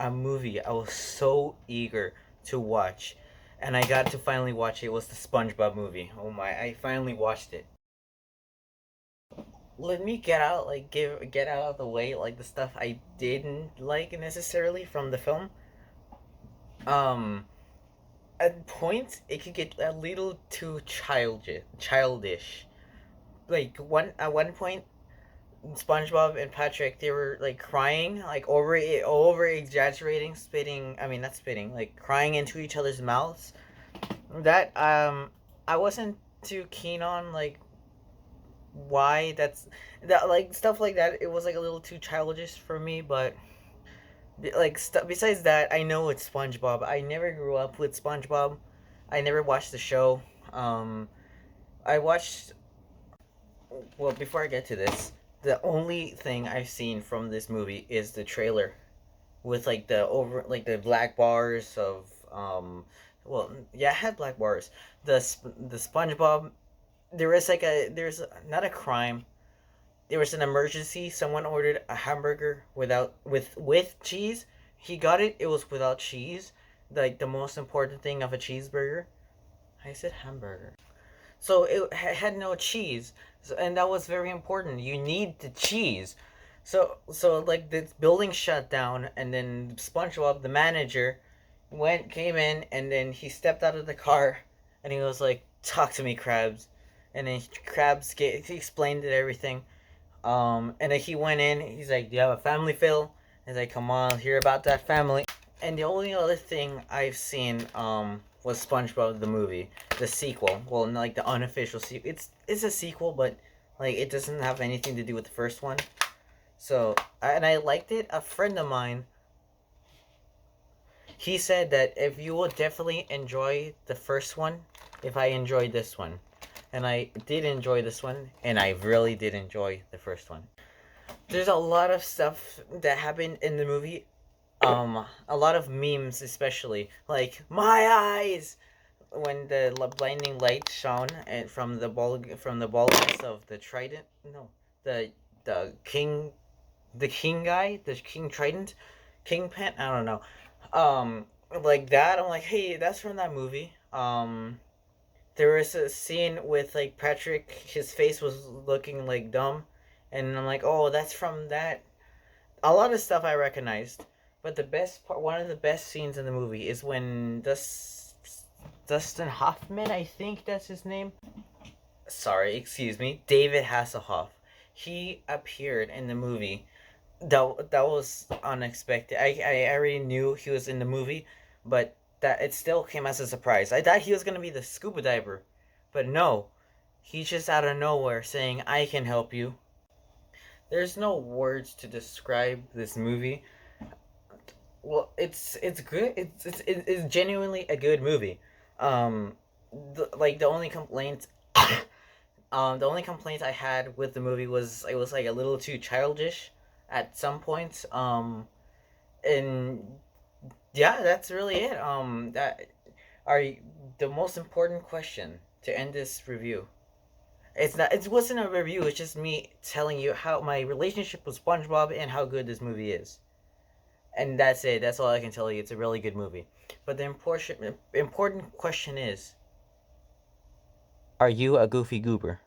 a movie I was so eager to watch, and I got to finally watch it. Was the SpongeBob movie. Oh my! I finally watched it. Let me get out of the way, like the stuff I didn't like necessarily from the film. Um, at points it could get a little too childish. Like one at one point, SpongeBob and Patrick, they were like crying, like over exaggerating, spitting. I mean, not spitting, like crying into each other's mouths. That I wasn't too keen on, like why that's that, like stuff like that. It was like a little too childish for me, but besides that, I know it's SpongeBob. I never grew up with SpongeBob. I never watched the show. Um, I watched Well, before I get to this, the only thing I've seen from this movie is the trailer with like the black bars of well, yeah, it had black bars. The SpongeBob, there's not a crime. There was an emergency. Someone ordered a hamburger with cheese. He got it. It was without cheese. Like the most important thing of a cheeseburger. I said hamburger. So it had no cheese, and that was very important. You need the cheese. So like the building shut down, and then SpongeBob, the manager, came in, and then he stepped out of the car, and he was like, "Talk to me, Krabs," and then he explained it everything. And then he went in. He's like, "Do you have a family, Phil?" He's like, "Come on, hear about that family." And the only other thing I've seen was SpongeBob the movie, the sequel. Well, like the unofficial sequel. It's a sequel, but like it doesn't have anything to do with the first one. So and I liked it. A friend of mine, he said that if you will definitely enjoy the first one, if I enjoyed this one, and I did enjoy this one, and I really did enjoy the first one. There's a lot of stuff that happened in the movie, a lot of memes, especially like my eyes when the blinding light shone and from the baldness of the trident. No, the the king the king guy, the king trident, kingpin. I don't know. Um, like that. I'm like, hey, that's from that movie. There was a scene with like Patrick. His face was looking like dumb, and I'm like, oh, that's from that. A lot of stuff I recognized, but the best part, one of the best scenes in the movie is when Dustin Hoffman, I think that's his name. Sorry, excuse me, David Hasselhoff. He appeared in the movie. That was unexpected. I already knew he was in the movie, but that it still came as a surprise. I thought he was gonna be the scuba diver, but no, he's just out of nowhere saying, "I can help you." There's no words to describe this movie. Well, it's good. It's genuinely a good movie. Um, like the only complaint I had with the movie was it was like a little too childish at some points. And yeah, that's really it. That are the most important question to end this review. It's not. It wasn't a review. It's just me telling you how my relationship with SpongeBob and how good this movie is. And that's it. That's all I can tell you. It's a really good movie. But the important question is: are you a goofy goober?